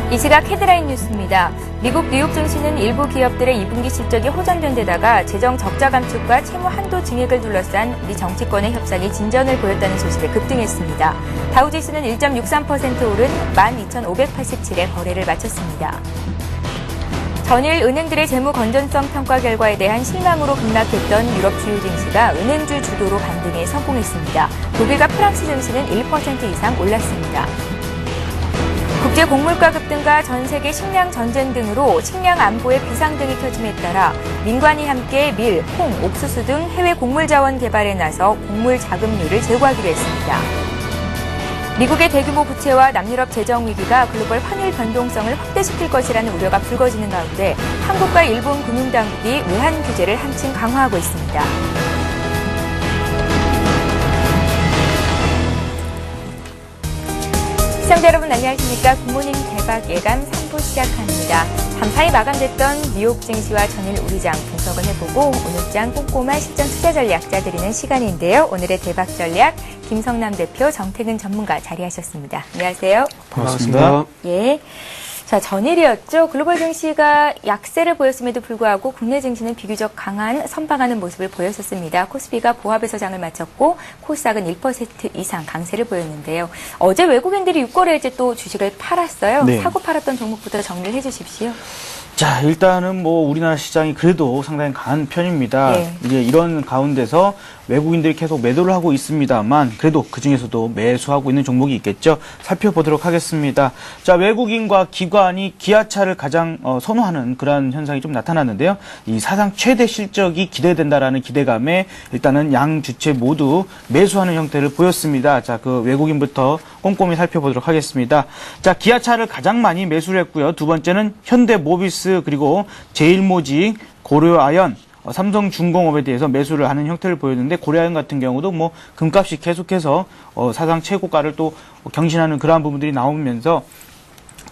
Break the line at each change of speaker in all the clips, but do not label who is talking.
이 시각 헤드라인 뉴스입니다. 미국 뉴욕 증시는 일부 기업들의 2분기 실적이 호전된 데다가 재정 적자 감축과 채무 한도 증액을 둘러싼 미 정치권의 협상이 진전을 보였다는 소식에 급등했습니다. 다우지수는 1.63% 오른 12,587에 거래를 마쳤습니다. 전일 은행들의 재무 건전성 평가 결과에 대한 실망으로 급락했던 유럽 주요 증시가 은행주 주도로 반등에 성공했습니다. 독일과 프랑스 증시는 1% 이상 올랐습니다. 국제 곡물가 급등과 전 세계 식량 전쟁 등으로 식량 안보의 비상등이 켜짐에 따라 민관이 함께 밀, 콩, 옥수수 등 해외 곡물 자원 개발에 나서 곡물 자금률을 제고하기로 했습니다. 미국의 대규모 부채와 남유럽 재정 위기가 글로벌 환율 변동성을 확대시킬 것이라는 우려가 불거지는 가운데 한국과 일본 금융당국이 외환 규제를 한층 강화하고 있습니다. 시청자 여러분 안녕하십니까. 굿모닝 대박 예감 3부 시작합니다. 밤사이 마감됐던 뉴욕 증시와 전일 우리장 분석을 해보고 오늘장 꼼꼼한 시장 투자 전략 짜드리는 시간인데요. 오늘의 대박 전략 김성남 대표, 정태근 전문가 자리하셨습니다. 안녕하세요.
반갑습니다.
예. 자, 전일이었죠. 글로벌 증시가 약세를 보였음에도 불구하고 국내 증시는 비교적 강한 선방하는 모습을 보였었습니다. 코스피가 보합에서 장을 마쳤고 코스닥은 1% 이상 강세를 보였는데요. 어제 외국인들이 6거래일째 또 주식을 팔았어요.
네.
사고 팔았던 종목부터 정리를 해주십시오.
자, 일단은 우리나라 시장이 그래도 상당히 강한 편입니다.
네.
이제 이런 가운데서 외국인들이 계속 매도를 하고 있습니다만 그래도 그중에서도 매수하고 있는 종목이 있겠죠. 살펴보도록 하겠습니다. 자, 외국인과 기관이 기아차를 가장 선호하는 그런 현상이 좀 나타났는데요. 이 사상 최대 실적이 기대된다라는 기대감에 일단은 양 주체 모두 매수하는 형태를 보였습니다. 자, 그 외국인부터 꼼꼼히 살펴보도록 하겠습니다. 자, 기아차를 가장 많이 매수를 했고요. 두 번째는 현대모비스 그리고 제일모직, 고려아연, 삼성중공업에 대해서 매수를 하는 형태를 보였는데 고려아연 같은 경우도 금값이 계속해서 사상 최고가를 또 경신하는 그러한 부분들이 나오면서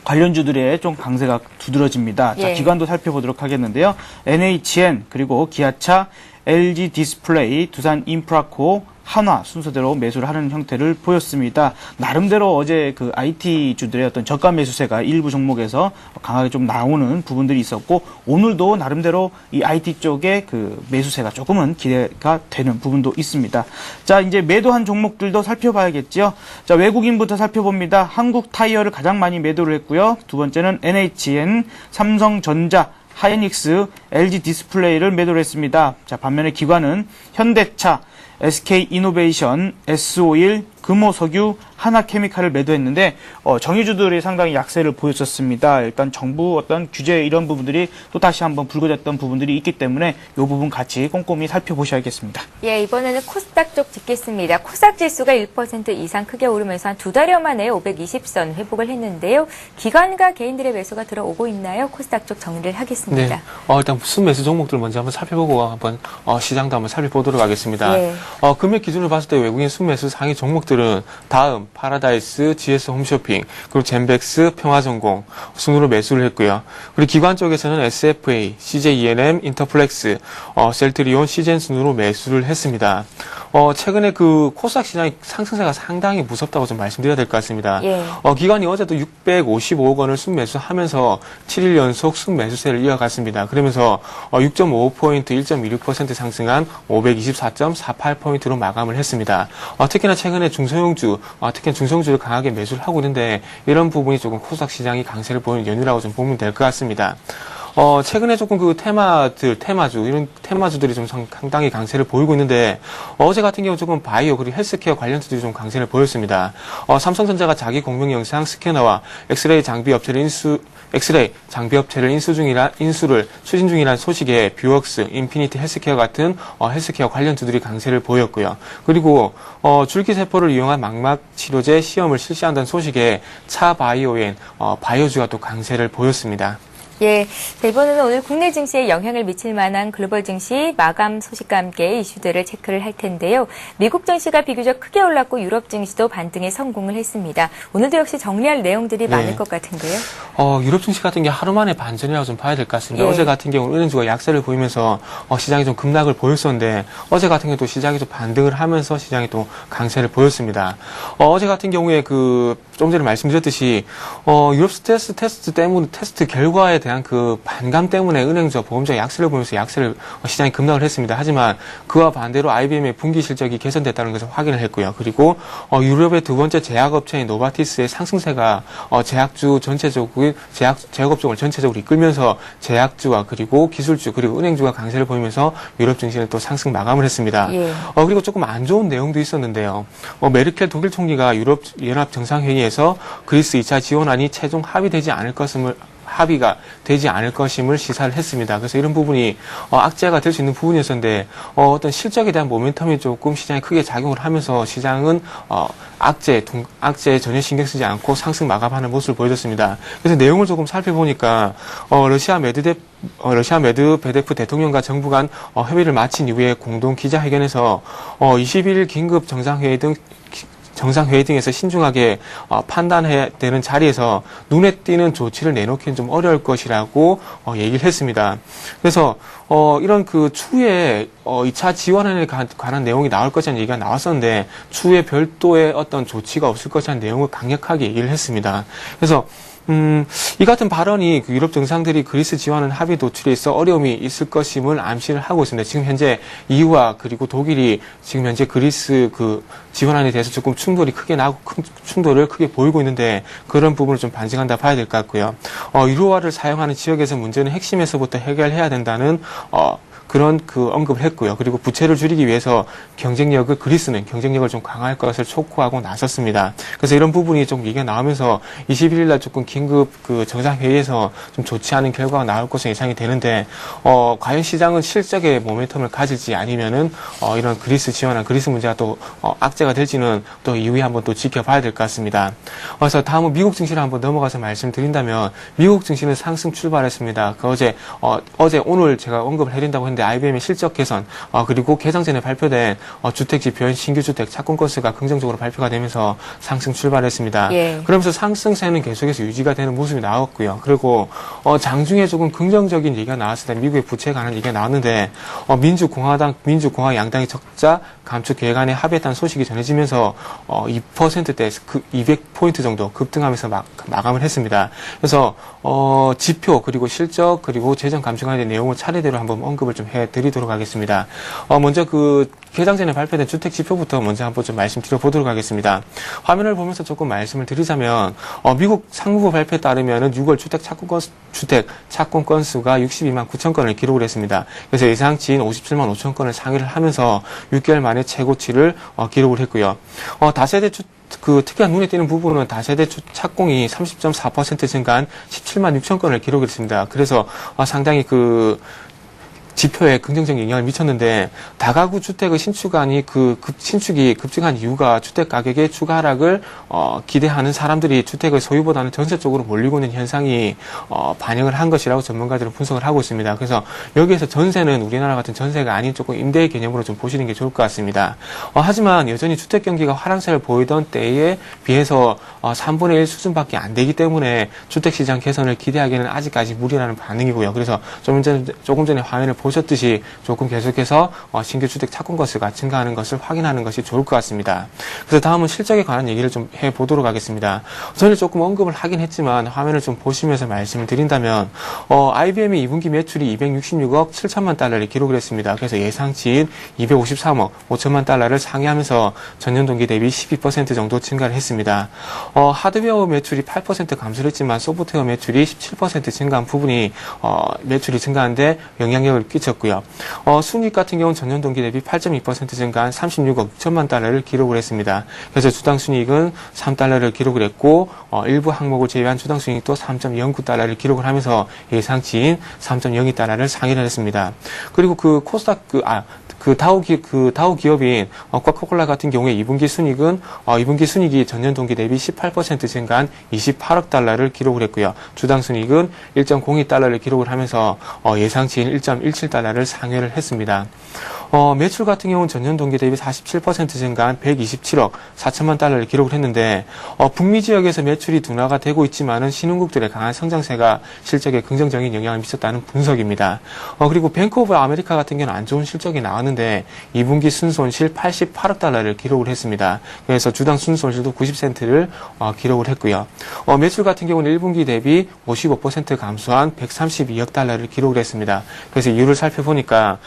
관련주들의 좀 강세가 두드러집니다.
예.
자, 기관도 살펴보도록 하겠는데요. NHN 그리고 기아차, LG 디스플레이, 두산 인프라코, 한화 순서대로 매수를 하는 형태를 보였습니다. 나름대로 어제 그 IT주들의 어떤 저가 매수세가 일부 종목에서 강하게 좀 나오는 부분들이 있었고 오늘도 나름대로 이 IT 쪽의 그 매수세가 조금은 기대가 되는 부분도 있습니다. 자, 이제 매도한 종목들도 살펴봐야겠죠. 자, 외국인부터 살펴봅니다. 한국타이어를 가장 많이 매도를 했고요. 두 번째는 NHN, 삼성전자, 하이닉스, LG 디스플레이를 매도를 했습니다. 자, 반면에 기관은 현대차, SK이노베이션, S오일, 금호석유, 하나케미칼을 매도했는데 정유주들이 상당히 약세를 보였었습니다. 일단 정부 어떤 규제 이런 부분들이 또 다시 한번 불거졌던 부분들이 있기 때문에 이 부분 같이 꼼꼼히 살펴보셔야겠습니다.
예, 이번에는 코스닥 쪽 짚겠습니다. 코스닥 지수가 1% 이상 크게 오르면서 한 2달여 만에 520선 회복을 했는데요. 기관과 개인들의 매수가 들어오고 있나요? 코스닥 쪽 정리를 하겠습니다.
네. 일단 순매수 종목들 먼저 한번 살펴보고 한번 시장도 한번 살펴보도록 하겠습니다.
예.
금액 기준으로 봤을 때 외국인 순매수 상위 종목들은 다음, 파라다이스, GS 홈쇼핑, 그리고 젠백스, 평화전공 순으로 매수를 했고요. 그리고 기관 쪽에서는 SFA, CJENM, 인터플렉스, 셀트리온, 시젠 순으로 매수를 했습니다. 최근에 그 코스닥 시장의 상승세가 상당히 무섭다고 좀 말씀드려야 될 것 같습니다.
예.
기관이 어제도 655억 원을 순매수하면서 7일 연속 순매수세를 이어갔습니다. 그러면서 6.55포인트, 1.26% 상승한 524.48포인트로 마감을 했습니다. 특히나 최근에 중소형주, 특히나 중소형주를 강하게 매수를 하고 있는데 이런 부분이 조금 코스닥 시장이 강세를 보이는 연유라고 좀 보면 될 것 같습니다. 최근에 조금 그 이런 테마주들이 좀 상당히 강세를 보이고 있는데, 어제 같은 경우 조금 바이오 그리고 헬스케어 관련주들이 좀 강세를 보였습니다. 삼성전자가 자기 공명 영상 스캐너와 엑스레이 장비 업체를 인수를 추진 중이라는 소식에 뷰웍스, 인피니티 헬스케어 같은 헬스케어 관련주들이 강세를 보였고요. 그리고 줄기세포를 이용한 망막 치료제 시험을 실시한다는 소식에 차바이오엔 바이오주가 또 강세를 보였습니다.
예, 자, 이번에는 오늘 국내 증시에 영향을 미칠 만한 글로벌 증시 마감 소식과 함께 이슈들을 체크를 할 텐데요. 미국 증시가 비교적 크게 올랐고 유럽 증시도 반등에 성공을 했습니다. 오늘도 역시 정리할 내용들이 많을 것 같은데요.
유럽 증시 같은 게 하루 만에 반전이라고 좀 봐야 될 것 같습니다.
예.
어제 같은 경우는 은행주가 약세를 보이면서 시장이 좀 급락을 보였었는데 어제 같은 경우도 시장이 좀 반등을 하면서 시장이 또 강세를 보였습니다. 어제 같은 경우에 좀 전에 말씀드렸듯이 유럽 스트레스 테스트 결과에 대한 그 반감 때문에 은행주와 보험주가 약세를 보면서 시장이 급락을 했습니다. 하지만 그와 반대로 IBM의 분기 실적이 개선됐다는 것을 확인을 했고요. 그리고 유럽의 두 번째 제약업체인 노바티스의 상승세가 제약주 전체적으로 제약업종을 전체적으로 이끌면서 제약주와 그리고 기술주 그리고 은행주가 강세를 보이면서 유럽 증시는 또 상승 마감을 했습니다.
예.
그리고 조금 안 좋은 내용도 있었는데요. 메르켈 독일 총리가 유럽 연합 정상회의에서 그리스 2차 지원안이 최종 합의가 되지 않을 것임을 시사를 했습니다. 그래서 이런 부분이 악재가 될 수 있는 부분이었는데 어떤 실적에 대한 모멘텀이 조금 시장에 크게 작용을 하면서 시장은 악재에 전혀 신경 쓰지 않고 상승 마감하는 모습을 보여줬습니다. 그래서 내용을 조금 살펴보니까 러시아 메드베데프 대통령과 정부 간 회의를 마친 이후에 공동 기자회견에서 21일 긴급 정상회의 등에서 신중하게 판단해야 되는 자리에서 눈에 띄는 조치를 내놓기는 좀 어려울 것이라고 얘기를 했습니다. 그래서 이런 추후에 2차 지원안에 관한 내용이 나올 것이라는 얘기가 나왔었는데 추후에 별도의 어떤 조치가 없을 것이라는 내용을 강력하게 얘기를 했습니다. 그래서 이 같은 발언이 유럽 정상들이 그리스 지원안 합의 도출에 있어 어려움이 있을 것임을 암시를 하고 있습니다. 지금 현재 EU와 그리고 독일이 지금 현재 그리스 지원안에 대해서 조금 충돌을 크게 보이고 있는데 그런 부분을 좀 반증한다 봐야 될 것 같고요. 유로화를 사용하는 지역에서 문제는 핵심에서부터 해결해야 된다는 그런 언급을 했고요. 그리고 부채를 줄이기 위해서 그리스는 경쟁력을 좀 강화할 것을 촉구하고 나섰습니다. 그래서 이런 부분이 좀 얘기가 나오면서 21일 날 조금 긴급 정상회의에서 좀 좋지 않은 결과가 나올 것으로 예상이 되는데, 과연 시장은 실적의 모멘텀을 가질지 아니면은, 이런 그리스 문제가 또, 악재가 될지는 또 이후에 한번 또 지켜봐야 될 것 같습니다. 그래서 다음은 미국 증시를 한번 넘어가서 말씀드린다면, 미국 증시는 상승 출발했습니다. 오늘 제가 언급을 해드린다고 했는데, IBM의 실적 개선, 그리고 개장 전에 발표된 주택 지표인 신규 주택 착공 건수가 긍정적으로 발표가 되면서 상승 출발했습니다.
예.
그러면서 상승세는 계속해서 유지가 되는 모습이 나왔고요. 그리고 장중에 조금 긍정적인 얘기가 나왔을 때 미국의 부채에 관한 얘기가 나왔는데 민주공화 양당이 적자 감축 계획안에 합의했다는 소식이 전해지면서 2%대 200포인트 정도 급등하면서 마감을 했습니다. 그래서 지표 그리고 실적 그리고 재정 감축안에 대한 내용을 차례대로 한번 언급을 좀 해드리도록 하겠습니다. 먼저 개장 전에 발표된 주택 지표부터 먼저 한번 좀 말씀드려보도록 하겠습니다. 화면을 보면서 조금 말씀을 드리자면 미국 상무부 발표에 따르면 6월 주택 착공 건수가 62만 9천 건을 기록을 했습니다. 그래서 예상치인 57만 5천 건을 상회를 하면서 6개월 만에 최고치를 기록을 했고요. 다세대 특히나 눈에 띄는 부분은 다세대 착공이 30.4% 증가한 17만 6천 건을 기록했습니다. 그래서 상당히 지표에 긍정적인 영향을 미쳤는데 다가구 주택의 신축이 급증한 이유가 주택 가격의 추가 하락을 기대하는 사람들이 주택의 소유보다는 전세 쪽으로 몰리고 있는 현상이 반영을 한 것이라고 전문가들은 분석을 하고 있습니다. 그래서 여기에서 전세는 우리나라 같은 전세가 아닌 조금 임대의 개념으로 좀 보시는 게 좋을 것 같습니다. 하지만 여전히 주택 경기가 화랑세를 보이던 때에 비해서 3분의 1 수준밖에 안 되기 때문에 주택 시장 개선을 기대하기에는 아직까지 무리라는 반응이고요. 그래서 조금 전에 화면을 보셨듯이 조금 계속해서 신규 주택 착공 건수가 증가하는 것을 확인하는 것이 좋을 것 같습니다. 그래서 다음은 실적에 관한 얘기를 좀 해보도록 하겠습니다. 전에 조금 언급을 하긴 했지만 화면을 좀 보시면서 말씀을 드린다면 IBM의 2분기 매출이 266억 7천만 달러를 기록을 했습니다. 그래서 예상치인 253억 5천만 달러를 상회하면서 전년 동기 대비 12% 정도 증가를 했습니다. 하드웨어 매출이 8% 감소를 했지만 소프트웨어 매출이 17% 증가한 부분이 매출이 증가하는데 영향력을 끼쳤고요. 순이익 같은 경우는 전년 동기 대비 8.2% 증가한 36억 6천만 달러를 기록을 했습니다. 그래서 주당 순이익은 3달러를 기록을 했고 일부 항목을 제외한 주당 순이익도 3.09달러를 기록을 하면서 예상치인 3.02달러를 상회를 했습니다. 그리고 다우 기업인 코카콜라 같은 경우에 2분기 순이익이 전년 동기 대비 18% 증가한 28억 달러를 기록을 했고요. 주당 순이익은 1.02달러를 기록을 하면서 예상치인 1.17 $127달러를 상회를 했습니다. 매출 같은 경우는 전년 동기 대비 47% 증가한 127억 4천만 달러를 기록을 했는데 북미 지역에서 매출이 둔화가 되고 있지만은 신흥국들의 강한 성장세가 실적에 긍정적인 영향을 미쳤다는 분석입니다. 그리고 뱅크 오브 아메리카 같은 경우는 안 좋은 실적이 나왔는데 2분기 순손실 88억 달러를 기록을 했습니다. 그래서 주당 순손실도 90센트를 기록을 했고요. 매출 같은 경우는 1분기 대비 55% 감소한 132억 달러를 기록을 했습니다. 그래서 이유를 살펴보니까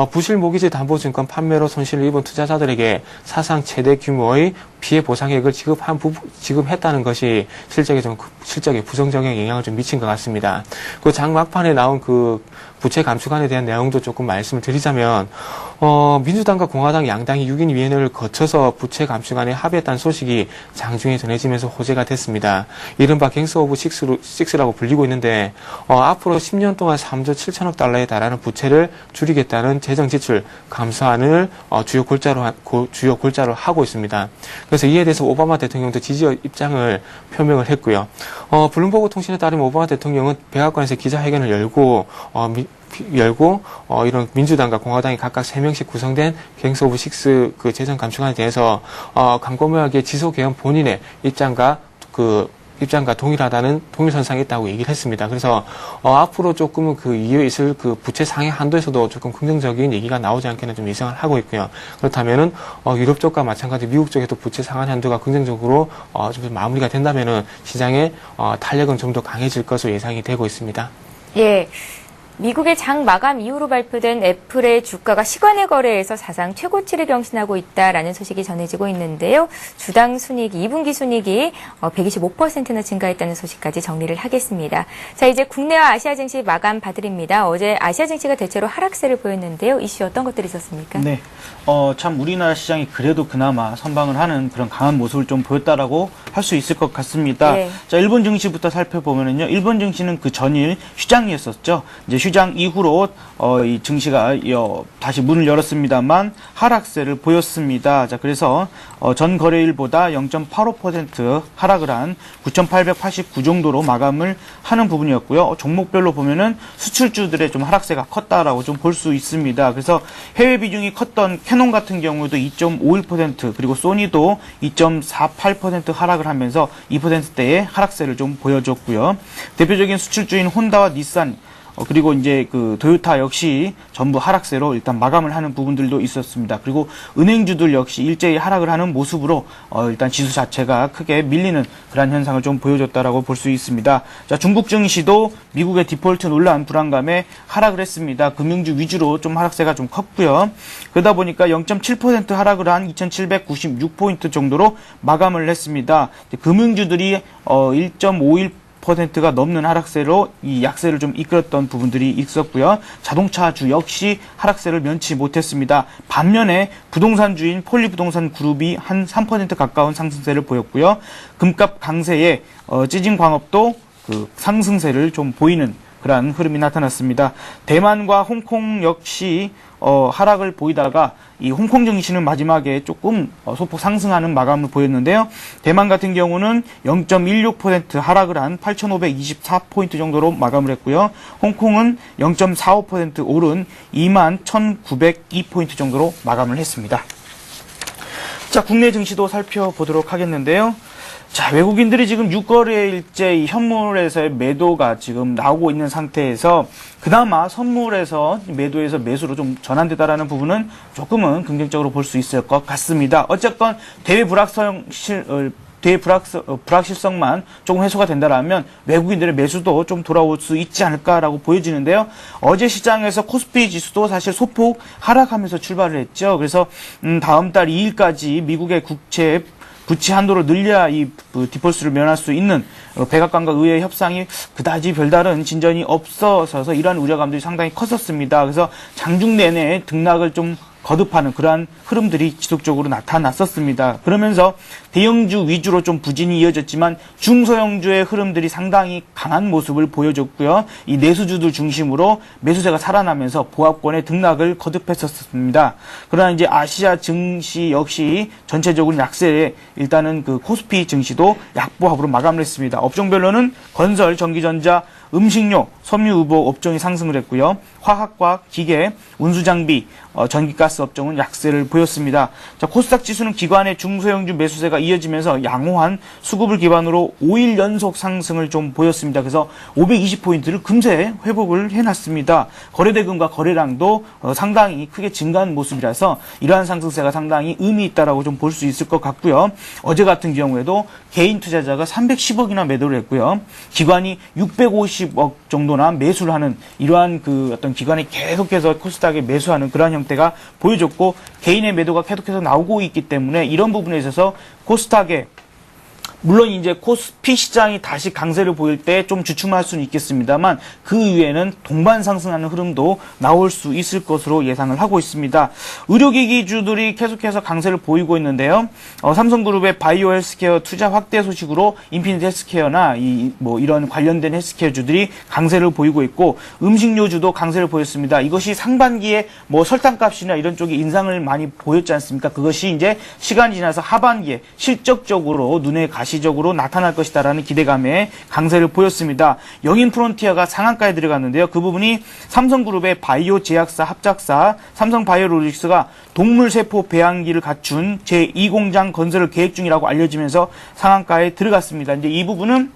부실 모기지 담보증권 판매로 손실을 입은 투자자들에게 사상 최대 규모의 피해 보상액을 지급했다는 것이 실적에 부정적인 영향을 좀 미친 것 같습니다. 그 장 막판에 나온 그 부채 감축안에 대한 내용도 조금 말씀을 드리자면 민주당과 공화당 양당이 6인 위원회를 거쳐서 부채 감축안에 합의했다는 소식이 장중에 전해지면서 호재가 됐습니다. 이른바 갱스 오브 식스라고 불리고 있는데 앞으로 10년 동안 3조 7천억 달러에 달하는 부채를 줄이겠다는 재정 지출 감소안을 주요 골자로 하고 있습니다. 그래서 이에 대해서 오바마 대통령도 지지 입장을 표명을 했고요. 블룸버그 통신에 따르면 오바마 대통령은 백악관에서 기자회견을 열고 이런 민주당과 공화당이 각각 3명씩 구성된 갱스 오브 식스 그 재정 감축안에 대해서 광범위하게 지소 개헌 본인의 입장과 동일하다는 동일선상에 있다고 얘기를 했습니다. 그래서 앞으로 조금은 그 이후에 있을 그 부채 상해 한도에서도 조금 긍정적인 얘기가 나오지 않겠나 좀 예상을 하고 있고요. 그렇다면은 유럽 쪽과 마찬가지 미국 쪽에도 부채 상한 한도가 긍정적으로 좀 마무리가 된다면은 시장의 탄력은 좀 더 강해질 것으로 예상이 되고 있습니다.
예. 미국의 장 마감 이후로 발표된 애플의 주가가 시간의 거래에서 사상 최고치를 경신하고 있다라는 소식이 전해지고 있는데요. 주당 순이익, 2분기 순이익이 125%나 증가했다는 소식까지 정리를 하겠습니다. 자, 이제 국내와 아시아 증시 마감 봐드립니다. 어제 아시아 증시가 대체로 하락세를 보였는데요. 이슈 어떤 것들이 있었습니까?
네, 참 우리나라 시장이 그래도 그나마 선방을 하는 그런 강한 모습을 좀 보였다라고 할 수 있을 것 같습니다.
네.
자, 일본 증시부터 살펴보면은요, 일본 증시는 그 전일 휴장이었었죠. 이제 휴장 이후로 이 증시가 다시 문을 열었습니다만 하락세를 보였습니다. 자, 그래서 전 거래일보다 0.85% 하락을 한 9,889 정도로 마감을 하는 부분이었고요. 종목별로 보면은 수출주들의 좀 하락세가 컸다라고 좀 볼 수 있습니다. 그래서 해외 비중이 컸던 캐논 같은 경우도 2.51% 그리고 소니도 2.48% 하락을 하면서 2%대의 하락세를 좀 보여줬고요. 대표적인 수출주인 혼다와 닛산 그리고 이제 그 도요타 역시 전부 하락세로 일단 마감을 하는 부분들도 있었습니다. 그리고 은행주들 역시 일제히 하락을 하는 모습으로 일단 지수 자체가 크게 밀리는 그런 현상을 좀 보여줬다라고 볼 수 있습니다. 자, 중국 증시도 미국의 디폴트 논란 불안감에 하락을 했습니다. 금융주 위주로 좀 하락세가 좀 컸고요. 그러다 보니까 0.7% 하락을 한 2,796포인트 정도로 마감을 했습니다. 금융주들이 1.51%가 넘는 하락세로 이 약세를 좀 이끌었던 부분들이 있었고요. 자동차주 역시 하락세를 면치 못했습니다. 반면에 부동산주인 폴리부동산 그룹이 한 3% 가까운 상승세를 보였고요. 금값 강세에 찌진광업도 그 상승세를 좀 보이는 그러한 흐름이 나타났습니다. 대만과 홍콩 역시 하락을 보이다가 이 홍콩 증시는 마지막에 조금 소폭 상승하는 마감을 보였는데요. 대만 같은 경우는 0.16% 하락을 한 8,524포인트 정도로 마감을 했고요. 홍콩은 0.45% 오른 21,902포인트 정도로 마감을 했습니다. 자, 국내 증시도 살펴보도록 하겠는데요. 자, 외국인들이 지금 6거래일째 현물에서의 매도가 지금 나오고 있는 상태에서 그나마 선물에서 매도에서 매수로 좀 전환되다라는 부분은 조금은 긍정적으로 볼 수 있을 것 같습니다. 어쨌건 대외 불확실성만 조금 해소가 된다라면 외국인들의 매수도 좀 돌아올 수 있지 않을까라고 보여지는데요. 어제 시장에서 코스피 지수도 사실 소폭 하락하면서 출발을 했죠. 그래서 다음 달 2일까지 미국의 부채 한도를 늘려야 이 디폴트를 면할 수 있는 백악관과 의회 협상이 그다지 별다른 진전이 없어서 이러한 우려감들이 상당히 컸었습니다. 그래서 장중 내내 등락을 좀 거듭하는 그러한 흐름들이 지속적으로 나타났었습니다. 그러면서 대형주 위주로 좀 부진이 이어졌지만 중소형주의 흐름들이 상당히 강한 모습을 보여줬고요. 이 내수주들 중심으로 매수세가 살아나면서 보합권의 등락을 거듭했었습니다. 그러나 이제 아시아 증시 역시 전체적으로 약세에 일단은 그 코스피 증시도 약보합으로 마감을 했습니다. 업종별로는 건설, 전기전자, 음식료, 섬유 의복 업종이 상승을 했고요. 화학과 기계, 운수장비, 전기가스 업종은 약세를 보였습니다. 자, 코스닥 지수는 기관의 중소형주 매수세가 이어지면서 양호한 수급을 기반으로 5일 연속 상승을 좀 보였습니다. 그래서 520포인트를 금세 회복을 해놨습니다. 거래대금과 거래량도 상당히 크게 증가한 모습이라서 이러한 상승세가 상당히 의미 있다라고 좀 볼 수 있을 것 같고요. 어제 같은 경우에도 개인 투자자가 310억이나 매도를 했고요. 기관이 650억 정도나 매수를 하는 이러한 그 어떤 기관이 계속해서 코스닥에 매수하는 그러한 형태가 보여줬고 개인의 매도가 계속해서 나오고 있기 때문에 이런 부분에 있어서 코스닥에 물론 이제 코스피 시장이 다시 강세를 보일 때 좀 주춤할 수는 있겠습니다만 그 이후에는 동반 상승하는 흐름도 나올 수 있을 것으로 예상을 하고 있습니다. 의료기기주들이 계속해서 강세를 보이고 있는데요. 삼성그룹의 바이오 헬스케어 투자 확대 소식으로 인피니트 헬스케어나 이런 관련된 헬스케어주들이 강세를 보이고 있고 음식료주도 강세를 보였습니다. 이것이 상반기에 설탕값이나 이런 쪽에 인상을 많이 보였지 않습니까? 그것이 이제 시간이 지나서 하반기에 실적적으로 눈에 가시적으로 나타날 것이다라는 기대감에 강세를 보였습니다. 영인 프론티어가 상한가에 들어갔는데요. 그 부분이 삼성그룹의 바이오 제약사 합작사 삼성바이오로직스가 동물세포 배양기를 갖춘 제2공장 건설을 계획 중이라고 알려지면서 상한가에 들어갔습니다. 이제 이 부분은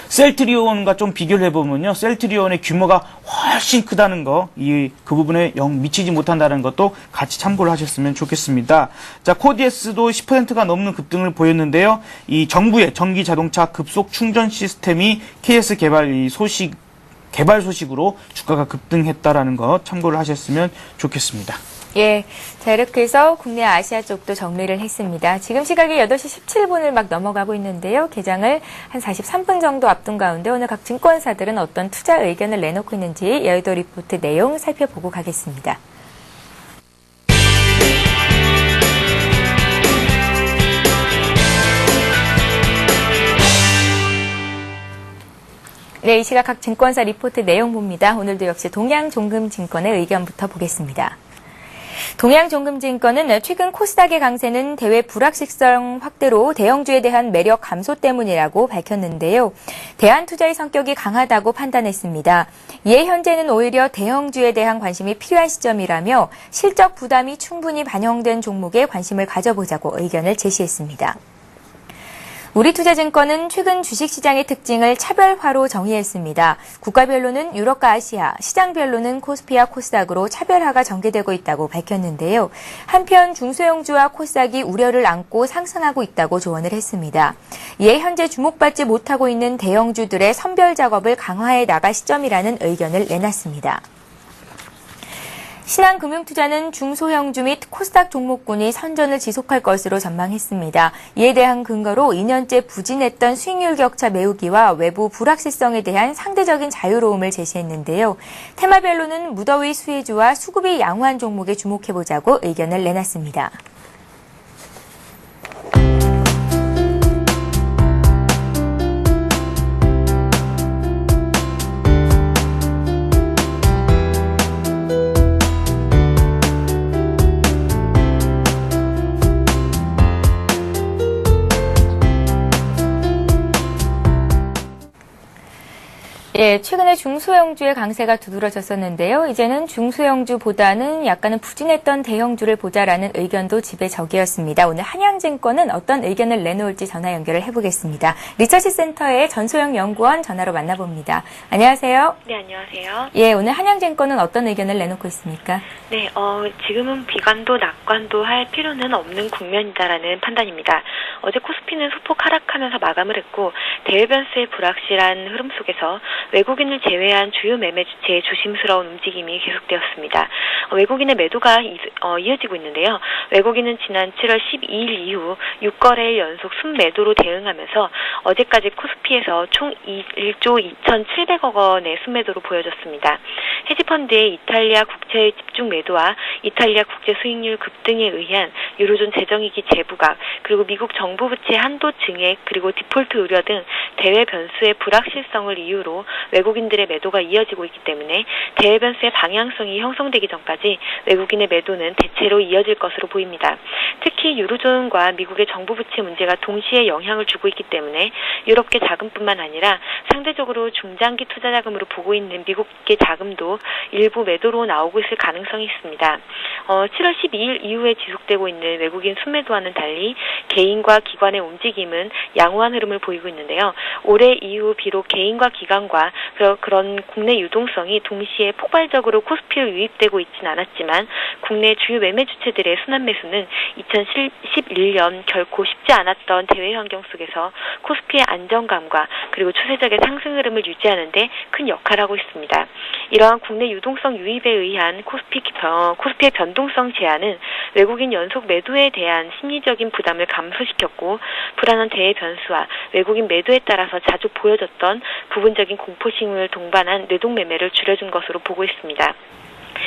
셀트리온과 좀 비교를 해보면요. 셀트리온의 규모가 훨씬 크다는 거, 그 부분에 영 미치지 못한다는 것도 같이 참고를 하셨으면 좋겠습니다. 자, 코디에스도 10%가 넘는 급등을 보였는데요. 이 정부의 전기 자동차 급속 충전 시스템이 KS 개발 소식으로 주가가 급등했다라는 거 참고를 하셨으면 좋겠습니다.
예. 자, 이렇게 해서 국내 아시아 쪽도 정리를 했습니다. 지금 시각이 8시 17분을 막 넘어가고 있는데요. 개장을 한 43분 정도 앞둔 가운데 오늘 각 증권사들은 어떤 투자 의견을 내놓고 있는지 여의도 리포트 내용 살펴보고 가겠습니다. 네, 이 시각 각 증권사 리포트 내용 봅니다. 오늘도 역시 동양종금증권의 의견부터 보겠습니다. 동양종금증권은 최근 코스닥의 강세는 대외 불확실성 확대로 대형주에 대한 매력 감소 때문이라고 밝혔는데요. 대안투자의 성격이 강하다고 판단했습니다. 이에 현재는 오히려 대형주에 대한 관심이 필요한 시점이라며 실적 부담이 충분히 반영된 종목에 관심을 가져보자고 의견을 제시했습니다. 우리투자증권은 최근 주식시장의 특징을 차별화로 정의했습니다. 국가별로는 유럽과 아시아, 시장별로는 코스피와 코스닥으로 차별화가 전개되고 있다고 밝혔는데요. 한편 중소형주와 코스닥이 우려를 안고 상승하고 있다고 조언을 했습니다. 이에 현재 주목받지 못하고 있는 대형주들의 선별 작업을 강화해 나갈 시점이라는 의견을 내놨습니다. 신한금융투자는 중소형주 및 코스닥 종목군이 선전을 지속할 것으로 전망했습니다. 이에 대한 근거로 2년째 부진했던 수익률 격차 메우기와 외부 불확실성에 대한 상대적인 자유로움을 제시했는데요. 테마별로는 무더위 수혜주와 수급이 양호한 종목에 주목해보자고 의견을 내놨습니다. 예, 최근에 중소형주의 강세가 두드러졌었는데요. 이제는 중소형주보다는 약간은 부진했던 대형주를 보자라는 의견도 지배적이었습니다. 오늘 한양증권은 어떤 의견을 내놓을지 전화 연결을 해보겠습니다. 리서치센터의 전소영 연구원 전화로 만나봅니다. 안녕하세요.
네, 안녕하세요.
예, 오늘 한양증권은 어떤 의견을 내놓고 있습니까?
네, 지금은 비관도 낙관도 할 필요는 없는 국면이다라는 판단입니다. 어제 코스피는 소폭 하락하면서 마감을 했고 대외 변수의 불확실한 흐름 속에서 외국인을 제외한 주요 매매 주체의 조심스러운 움직임이 계속되었습니다. 외국인의 매도가 이어지고 있는데요. 외국인은 지난 7월 12일 이후 6거래일 연속 순매도로 대응하면서 어제까지 코스피에서 총 1조 2,700억 원의 순매도로 보여졌습니다. 헤지펀드의 이탈리아 국채 집중 매도와 이탈리아 국제 수익률 급등에 의한 유로존 재정위기 재부각, 그리고 미국 정부 부채 한도 증액, 그리고 디폴트 우려 등 대외 변수의 불확실성을 이유로 외국인들의 매도가 이어지고 있기 때문에 대외 변수의 방향성이 형성되기 전까지 외국인의 매도는 대체로 이어질 것으로 보입니다. 특히 유로존과 미국의 정부 부채 문제가 동시에 영향을 주고 있기 때문에 유럽계 자금뿐만 아니라 상대적으로 중장기 투자 자금으로 보고 있는 미국계 자금도 일부 매도로 나오고 있을 가능성이 있습니다. 7월 12일 이후에 지속되고 있는 외국인 순매도와는 달리 개인과 기관의 움직임은 양호한 흐름을 보이고 있는데요. 올해 이후 비록 개인과 기관과 그런 국내 유동성이 동시에 폭발적으로 코스피로 유입되고 있진 않았지만 국내 주요 매매 주체들의 순환 매수는 2011년 결코 쉽지 않았던 대외 환경 속에서 코스피의 안정감과 그리고 추세적인 상승 흐름을 유지하는 데 큰 역할을 하고 있습니다. 이러한 국내 유동성 유입에 의한 코스피의 변동성 제한은 외국인 연속 매도에 대한 심리적인 부담을 감소시켰고 불안한 대외 변수와 외국인 매도에 따라서 자주 보여졌던 부분적인 공포심을 동반한 뇌동 매매를 줄여준 것으로 보고 있습니다.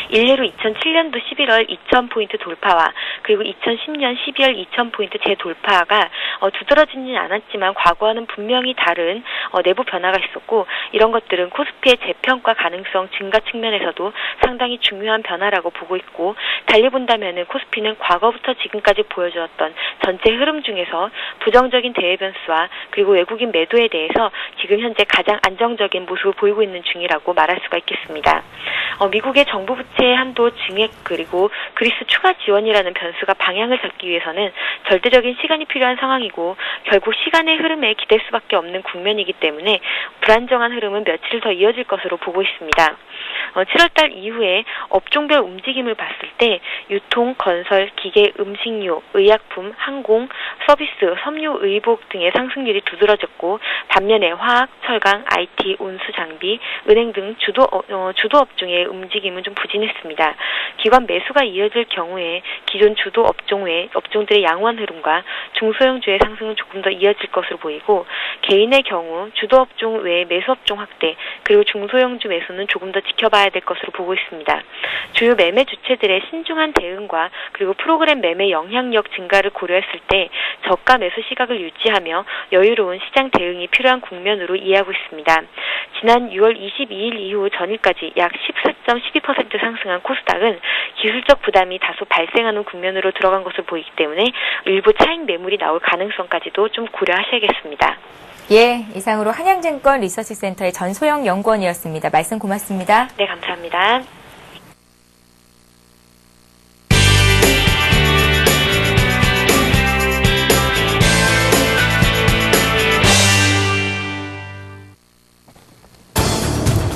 일례로 2007년도 11월 2000포인트 돌파와 그리고 2010년 12월 2000포인트 재돌파가 두드러지진 않았지만 과거와는 분명히 다른 내부 변화가 있었고 이런 것들은 코스피의 재평가 가능성 증가 측면에서도 상당히 중요한 변화라고 보고 있고 달리 본다면은 코스피는 과거부터 지금까지 보여주었던 전체 흐름 중에서 부정적인 대외 변수와 그리고 외국인 매도에 대해서 지금 현재 가장 안정적인 모습을 보이고 있는 중이라고 말할 수가 있겠습니다. 미국의 정부 부채 한도 증액 그리고 그리스 추가 지원이라는 변수가 방향을 잡기 위해서는 절대적인 시간이 필요한 상황이고 결국 시간의 흐름에 기댈 수밖에 없는 국면이기 때문에 불안정한 흐름은 며칠 더 이어질 것으로 보고 있습니다. 7월달 이후에 업종별 움직임을 봤을 때 유통, 건설, 기계, 음식료, 의약품, 항공, 서비스, 섬유, 의복 등의 상승률이 두드러졌고 반면에 화학, 철강, IT, 운수, 장비, 은행 등 주도 업종의 움직임은 좀 부진했습니다. 기관 매수가 이어질 경우에 기존 주도 업종 외 업종들의 양호한 흐름과 중소형주의 상승은 조금 더 이어질 것으로 보이고 개인의 경우 주도 업종 외 매수 업종 확대 그리고 중소형주 매수는 조금 더 지켜봐야 될 것으로 보고 있습니다. 주요 매매 주체들의 신중한 대응과 그리고 프로그램 매매 영향력 증가를 고려했을 때 저가 매수 시각을 유지하며 여유로운 시장 대응이 필요한 국면으로 이해하고 있습니다. 지난 6월 22일 이후 전일까지 약 14.12% 상승한 코스닥은 기술적 부담이 다소 발생하는 국면으로 들어간 것으로 보이기 때문에 일부 차익 매물이 나올 가능성까지도 좀 고려하셔야겠습니다.
예, 이상으로 한양증권 리서치센터의 전소영 연구원이었습니다. 말씀 고맙습니다.
네, 감사합니다.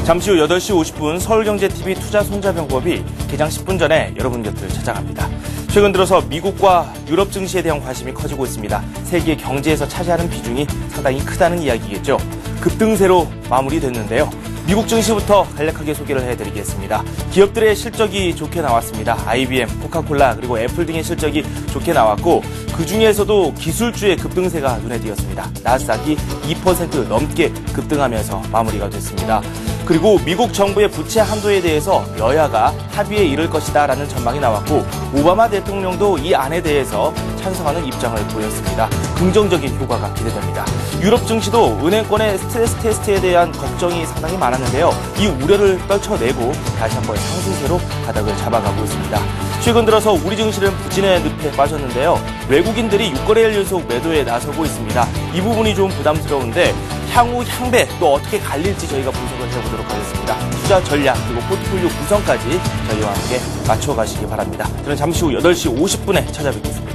잠시 후 8시 50분 서울경제TV 투자손자병법이 개장 10분 전에 여러분 곁을 찾아갑니다. 최근 들어서 미국과 유럽 증시에 대한 관심이 커지고 있습니다. 세계 경제에서 차지하는 비중이 상당히 크다는 이야기겠죠. 급등세로 마무리됐는데요. 미국 증시부터 간략하게 소개를 해드리겠습니다. 기업들의 실적이 좋게 나왔습니다. IBM, 코카콜라 그리고 애플 등의 실적이 좋게 나왔고 그중에서도 기술주의 급등세가 눈에 띄었습니다. 나스닥이 2% 넘게 급등하면서 마무리가 됐습니다. 그리고 미국 정부의 부채 한도에 대해서 여야가 합의에 이를 것이다 라는 전망이 나왔고 오바마 대통령도 이 안에 대해서 찬성하는 입장을 보였습니다. 긍정적인 효과가 기대됩니다. 유럽 증시도 은행권의 스트레스 테스트에 대한 걱정이 상당히 많았는데요. 이 우려를 떨쳐내고 다시 한번 상승세로 바닥을 잡아가고 있습니다. 최근 들어서 우리 증시는 부진의 늪에 빠졌는데요. 외국인들이 6거래일 연속 매도에 나서고 있습니다. 이 부분이 좀 부담스러운데 향후 향배 또 어떻게 갈릴지 저희가 분석을 해보도록 하겠습니다. 투자 전략 그리고 포트폴리오 구성까지 저희와 함께 맞춰가시기 바랍니다. 저는 잠시 후 8시 50분에 찾아뵙겠습니다.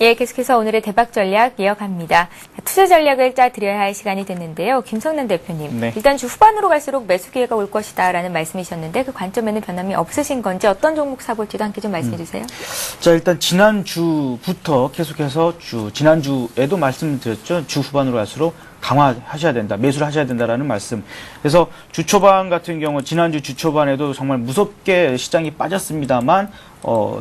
예, 계속해서 오늘의 대박 전략 이어갑니다. 투자 전략을 짜드려야 할 시간이 됐는데요. 김성남 대표님,
네.
일단 주 후반으로 갈수록 매수 기회가 올 것이다라는 말씀이셨는데 그 관점에는 변함이 없으신 건지 어떤 종목 사볼지도 함께 좀 말씀해 주세요.
자, 일단 지난주부터 계속해서 지난주에도 말씀드렸죠. 주 후반으로 갈수록 강화하셔야 된다. 매수를 하셔야 된다라는 말씀. 그래서 주 초반 같은 경우 지난주 주 초반에도 정말 무섭게 시장이 빠졌습니다만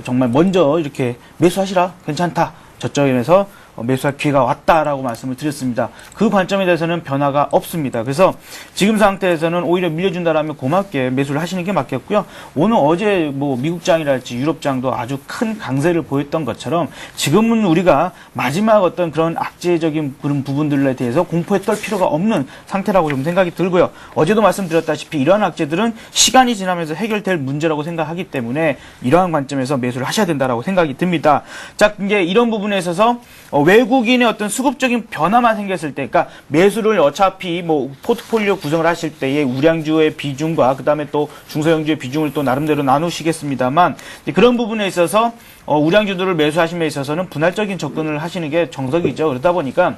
정말 먼저 이렇게 매수하시라. 괜찮다. 저점에서 매수할 기회가 왔다라고 말씀을 드렸습니다. 그 관점에 대해서는 변화가 없습니다. 그래서 지금 상태에서는 오히려 밀려준다라면 고맙게 매수를 하시는 게 맞겠고요. 오늘 어제 뭐 미국장이랄지 유럽장도 아주 큰 강세를 보였던 것처럼 지금은 우리가 마지막 어떤 그런 악재적인 그런 부분들에 대해서 공포에 떨 필요가 없는 상태라고 좀 생각이 들고요. 어제도 말씀드렸다시피 이러한 악재들은 시간이 지나면서 해결될 문제라고 생각하기 때문에 이러한 관점에서 매수를 하셔야 된다라고 생각이 듭니다. 자, 이제 이런 부분에 있어서 외국인의 어떤 수급적인 변화만 생겼을 때, 그러니까 매수를 어차피 뭐 포트폴리오 구성을 하실 때의 우량주의 비중과 그다음에 또 중소형주의 비중을 또 나름대로 나누시겠습니다만 그런 부분에 있어서 우량주들을 매수하심에 있어서는 분할적인 접근을 하시는 게 정석이죠. 그러다 보니까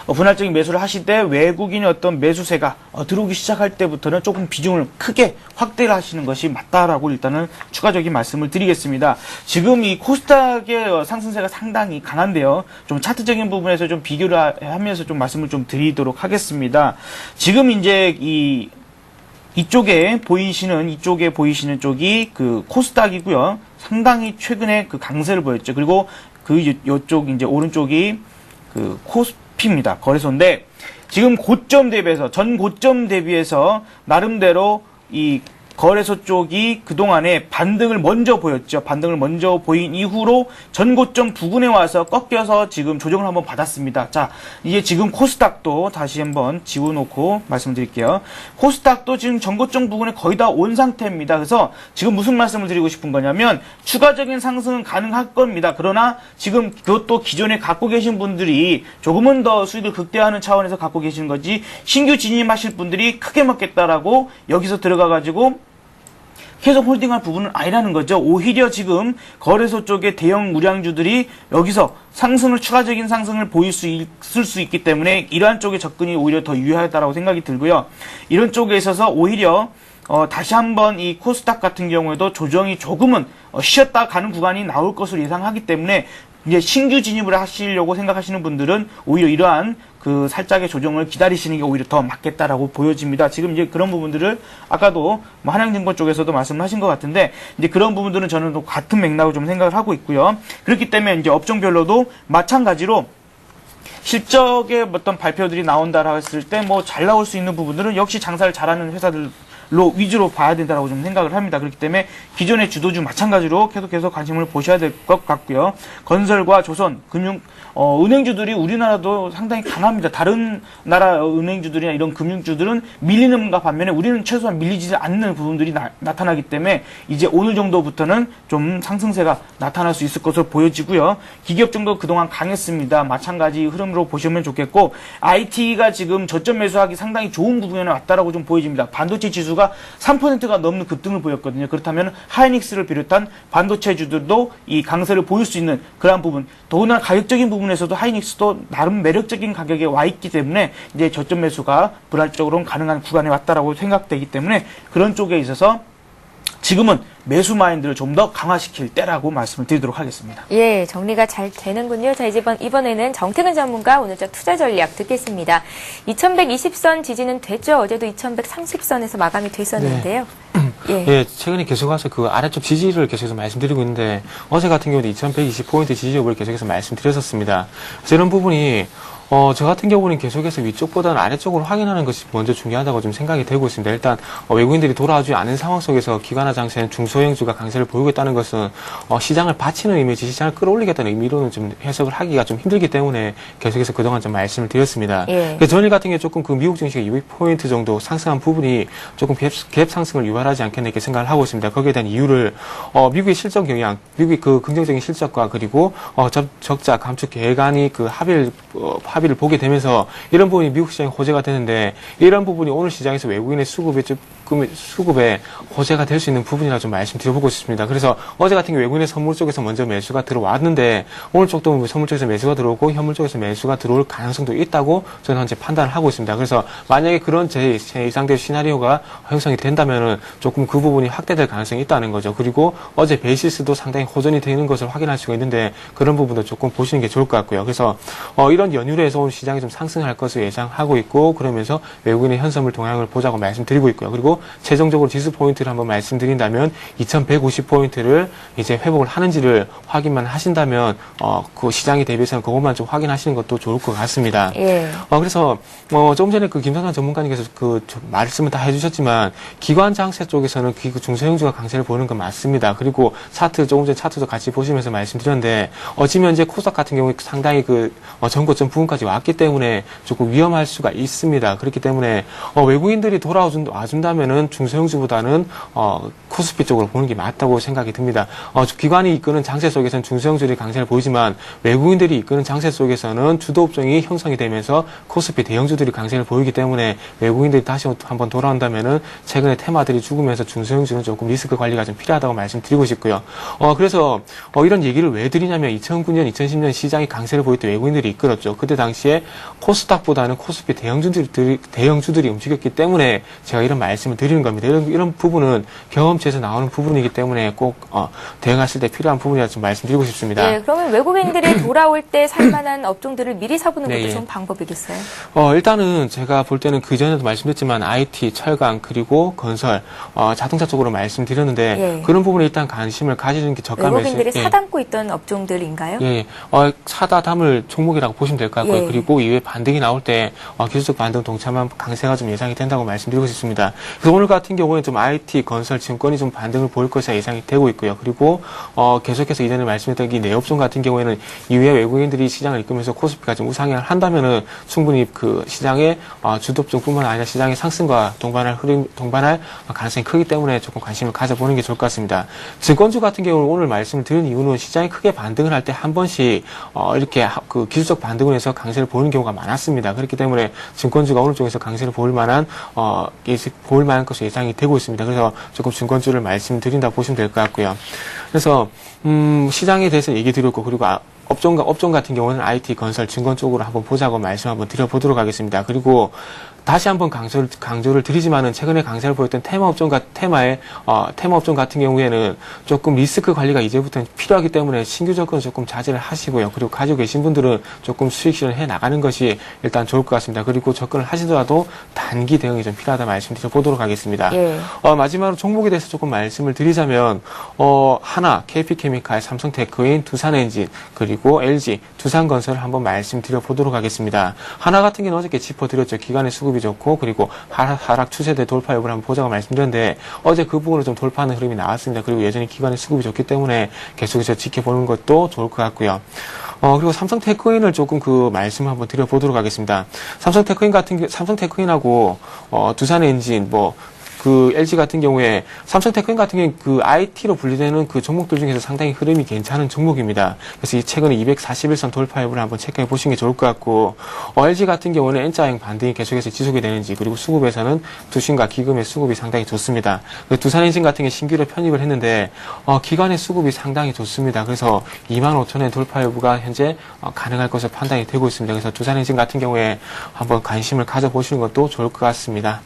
분할적인 매수를 하실 때 외국인의 어떤 매수세가 들어오기 시작할 때부터는 조금 비중을 크게 확대를 하시는 것이 맞다라고 일단은 추가적인 말씀을 드리겠습니다. 지금 이 코스닥의 상승세가 상당히 강한데요. 좀 차트적인 부분에서 좀 비교를 하면서 좀 말씀을 좀 드리도록 하겠습니다. 지금 이제 이쪽에 보이시는 쪽이 그 코스닥이고요. 상당히 최근에 그 강세를 보였죠. 그리고 요쪽 이제 오른쪽이 그 코스피입니다. 거래소인데 지금 고점 대비해서 전 고점 대비해서 나름대로 이 거래소 쪽이 그동안에 반등을 먼저 보였죠. 반등을 먼저 보인 이후로 전고점 부근에 와서 꺾여서 지금 조정을 한번 받았습니다. 자, 이제 지금 코스닥도 다시 한번 지워놓고 말씀드릴게요. 코스닥도 지금 전고점 부근에 거의 다 온 상태입니다. 그래서 지금 무슨 말씀을 드리고 싶은 거냐면 추가적인 상승은 가능할 겁니다. 그러나 지금 그것도 기존에 갖고 계신 분들이 조금은 더 수익을 극대화하는 차원에서 갖고 계시는 거지 신규 진입하실 분들이 크게 먹겠다라고 여기서 들어가가지고 계속 홀딩할 부분은 아니라는 거죠. 오히려 지금 거래소 쪽의 대형 우량주들이 여기서 추가적인 상승을 보일 수 있을 수 있기 때문에 이러한 쪽의 접근이 오히려 더 유효하다고 생각이 들고요. 이런 쪽에 있어서 오히려 다시 한번 이 코스닥 같은 경우에도 조정이 조금은 쉬었다 가는 구간이 나올 것으로 예상하기 때문에 이제 신규 진입을 하시려고 생각하시는 분들은 오히려 이러한 그 살짝의 조정을 기다리시는 게 오히려 더 맞겠다라고 보여집니다. 지금 이제 그런 부분들을 아까도 뭐 한양증권 쪽에서도 말씀하신 것 같은데 이제 그런 부분들은 저는 또 같은 맥락으로 좀 생각을 하고 있고요. 그렇기 때문에 이제 업종별로도 마찬가지로 실적의 어떤 발표들이 나온다라고 했을 때 뭐 잘 나올 수 있는 부분들은 역시 장사를 잘하는 회사들 위주로 봐야 된다고 좀 생각을 합니다. 그렇기 때문에 기존의 주도주 마찬가지로 계속해서 관심을 보셔야 될 것 같고요. 건설과 조선, 금융, 은행주들이 우리나라도 상당히 강합니다. 다른 나라 은행주들이나 이런 금융주들은 밀리는가 반면에 우리는 최소한 밀리지 않는 부분들이 나타나기 때문에 이제 오늘 정도부터는 좀 상승세가 나타날 수 있을 것으로 보여지고요. 기기업종도 그동안 강했습니다. 마찬가지 흐름으로 보시면 좋겠고 IT가 지금 저점 매수하기 상당히 좋은 부분에 왔다라고 좀 보여집니다. 반도체 지수가 3%가 넘는 급등을 보였거든요. 그렇다면 하이닉스를 비롯한 반도체주들도 이 강세를 보일 수 있는 그러한 부분, 더구나 가격적인 부분에서도 하이닉스도 나름 매력적인 가격에 와 있기 때문에 이제 저점 매수가 불안적으로는 가능한 구간에 왔다라고 생각되기 때문에 그런 쪽에 있어서 지금은 매수 마인드를 좀 더 강화시킬 때라고 말씀을 드리도록 하겠습니다.
예, 정리가 잘 되는군요. 자, 이번에는 정태근 전문가 오늘자 투자 전략 듣겠습니다. 2120선 지지는 됐죠. 어제도 2130선에서 마감이 됐었는데요. 네.
예, 최근에 계속 와서 그 아래쪽 지지를 계속해서 말씀드리고 있는데 어제 같은 경우도 2120포인트 지지력을 계속해서 말씀드렸었습니다. 그래서 이런 부분이 저 같은 경우는 계속해서 위쪽보다는 아래쪽으로 확인하는 것이 먼저 중요하다고 좀 생각이 되고 있습니다. 일단, 외국인들이 돌아오지 않은 상황 속에서 기관화 장세는 중소형주가 강세를 보이고 있다는 것은, 시장을 받치는 이미지, 시장을 끌어올리겠다는 의미로는 좀 해석을 하기가 좀 힘들기 때문에 계속해서 그동안 좀 말씀을 드렸습니다.
예.
전일 같은 경우에 조금 그 미국 증시가 200포인트 정도 상승한 부분이 조금 갭 상승을 유발하지 않겠나 이렇게 생각을 하고 있습니다. 거기에 대한 이유를, 미국의 실적 영향, 미국의 그 긍정적인 실적과 그리고, 적자, 감축 계획안이 그 합의를 보게 되면서 이런 부분이 미국 시장에 호재가 되는데 이런 부분이 오늘 시장에서 외국인의 수급에 호재가 될 수 있는 부분이라 좀 말씀드려보고 싶습니다. 그래서 어제 같은 경우 외국인의 선물 쪽에서 먼저 매수가 들어왔는데 오늘 쪽도 선물 쪽에서 매수가 들어오고 현물 쪽에서 매수가 들어올 가능성도 있다고 저는 현재 판단을 하고 있습니다. 그래서 만약에 그런 제2상대 시나리오가 형성이 된다면은 조금 그 부분이 확대될 가능성이 있다는 거죠. 그리고 어제 베이시스도 상당히 호전이 되는 것을 확인할 수가 있는데 그런 부분도 조금 보시는 게 좋을 것 같고요. 그래서 이런 연휴에 국내에서 온 시장이 좀 상승할 것을 예상하고 있고 그러면서 외국인의 현선물 동향을 보자고 말씀드리고 있고요. 그리고 최종적으로 지수 포인트를 한번 말씀드린다면 2150포인트를 이제 회복을 하는지를 확인만 하신다면 그 시장에 대비해서는 그것만 좀 확인하시는 것도 좋을 것 같습니다.
예.
그래서 조금 전에 그 김성남 전문가님께서 그 말씀을 다 해주셨지만 기관 장세 쪽에서는 그 중소형주가 강세를 보이는 건 맞습니다. 그리고 조금 전에 차트도 같이 보시면서 말씀드렸는데 지금 현재 코스닥 같은 경우에 상당히 그 전고점 부분까지 왔기 때문에 조금 위험할 수가 있습니다. 그렇기 때문에 외국인들이 와준다면은 중소형주보다는 코스피 쪽으로 보는 게 맞다고 생각이 듭니다. 기관이 이끄는 장세 속에서는 중소형주들이 강세를 보이지만 외국인들이 이끄는 장세 속에서는 주도 업종이 형성이 되면서 코스피 대형주들이 강세를 보이기 때문에 외국인들이 다시 한번 돌아온다면은 최근에 테마들이 죽으면서 중소형주는 조금 리스크 관리가 좀 필요하다고 말씀드리고 싶고요. 그래서 이런 얘기를 왜 드리냐면 2009년, 2010년 시장이 강세를 보일 때 외국인들이 이끌었죠. 그때 당시에 코스닥보다는 코스피 대형주들이 움직였기 때문에 제가 이런 말씀을 드리는 겁니다. 이런 부분은 경험치에서 나오는 부분이기 때문에 꼭 대응하실 때 필요한 부분이라 좀 말씀드리고 싶습니다.
네, 그러면 외국인들이 돌아올 때 살만한 업종들을 미리 사보는 것도
네,
좀 방법이겠어요?
일단은 제가 볼 때는 그전에도 말씀드렸지만 IT, 철강, 그리고 건설, 자동차 쪽으로 말씀드렸는데
예.
그런 부분에 일단 관심을 가지는 게 저가 매수.
외국인들이 사담고 있던 업종들인가요?
예, 사다 담을 종목이라고 보시면 될 것 같고요.
예.
그리고 이후에 반등이 나올 때 기술적 반등 동참한 강세가 좀 예상이 된다고 말씀드리고 싶습니다. 그래서 오늘 같은 경우에는 좀 IT, 건설, 증권이 좀 반등을 보일 것이 예상이 되고 있고요. 그리고 계속해서 이전에 말씀드렸던 이 내업종 같은 경우에는 이후에 외국인들이 시장을 이끌면서 코스피가 좀 우상향을 한다면은 충분히 그 시장의 주도업종뿐만 아니라 시장의 상승과 동반할 가능성이 크기 때문에 조금 관심을 가져보는 게 좋을 것 같습니다. 증권주 같은 경우는 오늘 말씀을 드린 이유는 시장이 크게 반등을 할 때 한 번씩 이렇게 그 기술적 반등을 해서 강세를 보이는 경우가 많았습니다. 그렇기 때문에 증권주가 오늘 쪽에서 강세를 보일 만한 것이 예상이 되고 있습니다. 그래서 조금 증권주를 말씀드린다 보시면 될 것 같고요. 그래서 시장에 대해서 얘기 드렸고 그리고 업종 같은 경우는 IT, 건설, 증권 쪽으로 한번 보자고 말씀 한번 드려보도록 하겠습니다. 그리고 다시 한번 강조를 드리지만은 최근에 강세를 보였던 테마 업종 같은 경우에는 조금 리스크 관리가 이제부터는 필요하기 때문에 신규 접근은 조금 자제를 하시고요. 그리고 가지고 계신 분들은 조금 수익 실현을 해 나가는 것이 일단 좋을 것 같습니다. 그리고 접근을 하시더라도 단기 대응이 좀 필요하다 말씀드려 보도록 하겠습니다.
예.
마지막으로 종목에 대해서 조금 말씀을 드리자면 하나, KP케미칼, 삼성테크인, 두산엔진, 그리고 LG, 두산건설을 한번 말씀드려 보도록 하겠습니다. 하나 같은 경우는 어저께 짚어드렸죠. 기관의 수급이 좋고 그리고 하락 추세대 돌파 여부를 한번 보자고 말씀드렸는데 어제 그 부분을 좀 돌파하는 흐름이 나왔습니다. 그리고 여전히 기관의 수급이 좋기 때문에 계속해서 지켜보는 것도 좋을 것 같고요. 그리고 삼성테크인을 조금 그 말씀을 한번 드려보도록 하겠습니다. 삼성테크인하고 두산엔진 그 LG 같은 경우에 삼성테크인 같은 경우에 그 IT로 분류되는 그 종목들 중에서 상당히 흐름이 괜찮은 종목입니다. 그래서 이 최근에 241선 돌파 여부를 한번 체크해 보시는 게 좋을 것 같고 LG 같은 경우는 N자형 반등이 계속해서 지속이 되는지 그리고 수급에서는 투신과 기금의 수급이 상당히 좋습니다. 두산엔진 같은 경우에 신규로 편입을 했는데 기관의 수급이 상당히 좋습니다. 그래서 25,000원 돌파 여부가 현재 가능할 것으로 판단이 되고 있습니다. 그래서 두산엔진 같은 경우에 한번 관심을 가져보시는 것도 좋을 것 같습니다.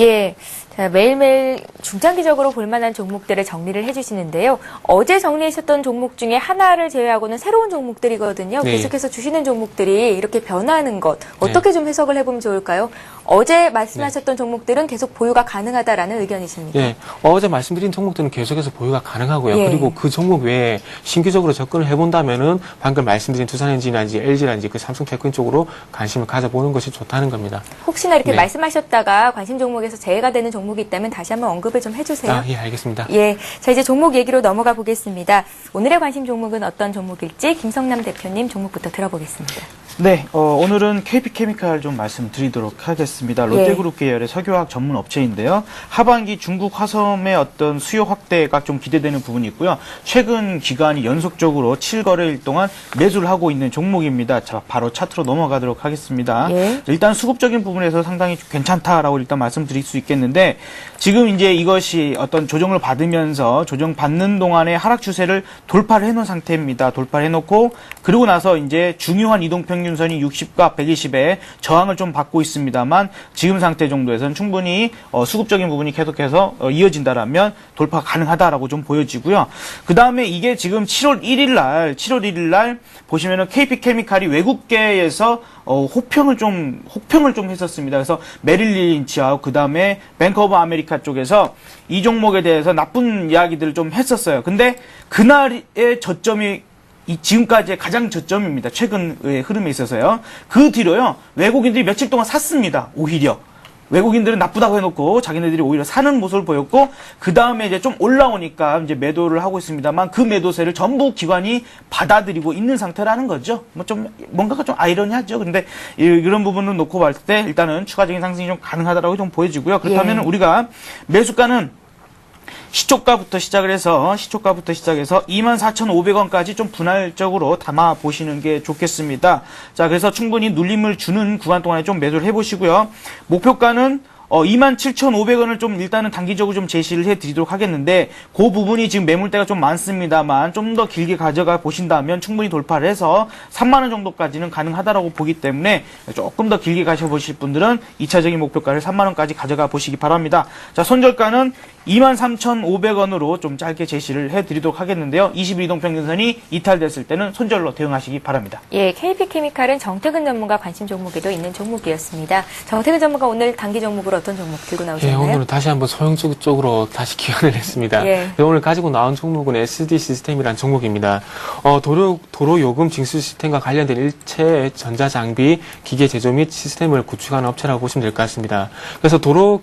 예. 자, 매일매일 중장기적으로 볼만한 종목들을 정리를 해주시는데요. 어제 정리하셨던 종목 중에 하나를 제외하고는 새로운 종목들이거든요.
네.
계속해서 주시는 종목들이 이렇게 변하는 것 어떻게 좀 해석을 해보면 좋을까요? 어제 말씀하셨던 종목들은 계속 보유가 가능하다라는 의견이십니까?
예, 어제 말씀드린 종목들은 계속해서 보유가 가능하고요.
예.
그리고 그 종목 외에 신규적으로 접근을 해본다면은 방금 말씀드린 두산엔진이라든지 LG라든지 그 삼성테크인 쪽으로 관심을 가져보는 것이 좋다는 겁니다.
혹시나 이렇게
네.
말씀하셨다가 관심 종목에서 제외가 되는 종목이 있다면 다시 한번 언급을 좀 해주세요.
예, 알겠습니다.
예, 자 이제 종목 얘기로 넘어가 보겠습니다. 오늘의 관심 종목은 어떤 종목일지 김성남 대표님 종목부터 들어보겠습니다.
네, 오늘은 KP케미칼 좀 말씀드리도록 하겠습니다. 롯데그룹 계열의 석유화학 전문 업체인데요. 하반기 중국 화섬의 어떤 수요 확대가 좀 기대되는 부분이 있고요. 최근 기간이 연속적으로 7거래일 동안 매수를 하고 있는 종목입니다. 자, 바로 차트로 넘어가도록 하겠습니다.
예.
일단 수급적인 부분에서 상당히 괜찮다라고 일단 말씀드릴 수 있겠는데 지금 이제 이것이 어떤 조정을 받으면서 조정받는 동안의 하락 추세를 돌파를 해놓은 상태입니다. 돌파를 해놓고 그러고 나서 이제 중요한 이동평균 이동평균선이 60과 120에 저항을 좀 받고 있습니다만 지금 상태 정도에서는 충분히 수급적인 부분이 계속해서 이어진다라면 돌파가 가능하다라고 좀 보여지고요. 그 다음에 이게 지금 7월 1일 날 보시면은 KP케미칼이 외국계에서 혹평을 좀 했었습니다. 그래서 메릴 린치하고 그 다음에 뱅크 오브 아메리카 쪽에서 이 종목에 대해서 나쁜 이야기들을 좀 했었어요. 근데 그날의 저점이 지금까지의 가장 저점입니다. 최근의 흐름에 있어서요. 그 뒤로요, 외국인들이 며칠 동안 샀습니다. 오히려. 외국인들은 나쁘다고 해놓고 자기네들이 오히려 사는 모습을 보였고, 그 다음에 이제 좀 올라오니까 이제 매도를 하고 있습니다만 그 매도세를 전부 기관이 받아들이고 있는 상태라는 거죠. 뭔가가 좀 아이러니하죠. 근데 이런 부분을 놓고 봤을 때 일단은 추가적인 상승이 좀 가능하다라고 좀 보여지고요. 그렇다면 우리가 매수가는 시초가부터 시작해서 24,500원까지 좀 분할적으로 담아 보시는 게 좋겠습니다. 자, 그래서 충분히 눌림을 주는 구간 동안에 좀 매도를 해보시고요. 목표가는 27,500원을 좀 일단은 단기적으로 좀 제시를 해드리도록 하겠는데, 그 부분이 지금 매물대가 좀 많습니다만 좀 더 길게 가져가 보신다면 충분히 돌파를 해서 3만원 정도까지는 가능하다라고 보기 때문에 조금 더 길게 가셔보실 분들은 2차적인 목표가를 3만원까지 가져가 보시기 바랍니다. 자, 손절가는 23,500원으로 좀 짧게 제시를 해드리도록 하겠는데요. 21이동평균선이 이탈됐을 때는 손절로 대응하시기 바랍니다.
예, KP케미칼은 정태근 전문가 관심 종목에도 있는 종목이었습니다. 정태근 전문가 오늘 단기 종목으로 어떤 종목 들고 나오셨나요?
예, 오늘은 다시 한번 소형 쪽으로 다시 기원을 했습니다.
예.
오늘 가지고 나온 종목은 SD 시스템이라는 종목입니다. 도로 요금 징수 시스템과 관련된 일체 전자장비, 기계 제조 및 시스템을 구축하는 업체라고 보시면 될 것 같습니다. 그래서 도로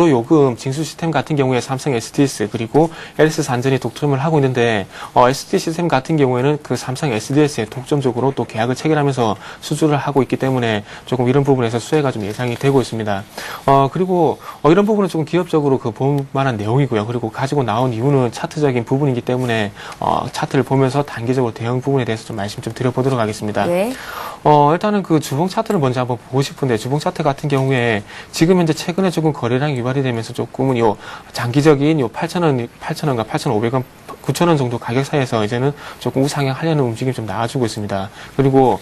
요금 징수 시스템 같은 경우에 삼성 SDS 그리고 LS 산전이 독점을 하고 있는데, SD 시스템 같은 경우에는 그 삼성 SDS에 독점적으로 또 계약을 체결하면서 수주를 하고 있기 때문에 조금 이런 부분에서 수혜가 좀 예상이 되고 있습니다. 그리고 이런 부분은 조금 기업적으로 볼 만한 내용이고요. 그리고 가지고 나온 이유는 차트적인 부분이기 때문에 차트를 보면서 단기적으로 대응 부분에 대해서 좀 말씀 좀 드려보도록 하겠습니다.
네.
일단은 그 주봉 차트를 먼저 한번 보고 싶은데, 주봉 차트 같은 경우에 지금 현재 최근에 조금 거래량이 유발이 되면서 조금은 장기적인 8,000원과 8,500원, 9,000원 정도 가격 사이에서 이제는 조금 우상향하려는 움직임이 좀 나와주고 있습니다. 그리고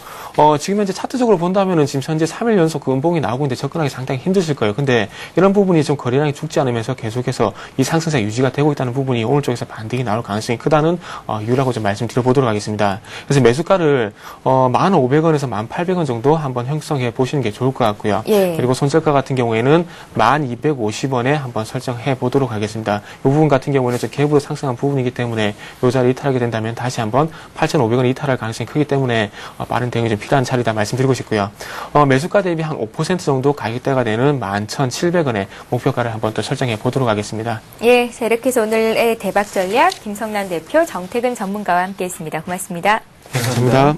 지금 현재 차트적으로 본다면은 지금 현재 3일 연속 그 음봉이 나오고 있는데 접근하기 상당히 힘드실 거예요. 근데 이런 부분이 좀 거래량이 죽지 않으면서 계속해서 이 상승세 유지가 되고 있다는 부분이 오늘 쪽에서 반등이 나올 가능성이 크다는 이유라고 좀 말씀드려보도록 하겠습니다. 그래서 매수가를 1,500원에서 1,800원 정도 한번 형성해 보시는 게 좋을 것 같고요.
예.
그리고 손절가 같은 경우에는 1,250원에 한번 설정해 보도록 하겠습니다. 이 부분 같은 경우에는 좀 갭으로 상승한 부분이기 때문에 이 자리를 이탈하게 된다면 다시 한번 8,500원 이탈할 가능성이 크기 때문에 빠른 대응이 좀 필요한 자리다 말씀드리고 싶고요. 매수가 대비 한 5% 정도 가격대가 되는 11,700원에 목표가를 한번 또 설정해 보도록 하겠습니다.
예, 자, 이렇게 해서 오늘의 대박 전략 김성란 대표, 정태근 전문가와 함께했습니다. 고맙습니다.
네, 감사합니다.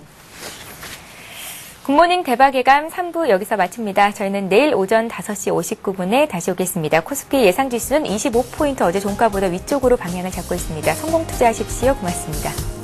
굿모닝 대박 예감 3부 여기서 마칩니다. 저희는 내일 오전 5시 59분에 다시 오겠습니다. 코스피 예상 지수는 25포인트 어제 종가보다 위쪽으로 방향을 잡고 있습니다. 성공 투자하십시오. 고맙습니다.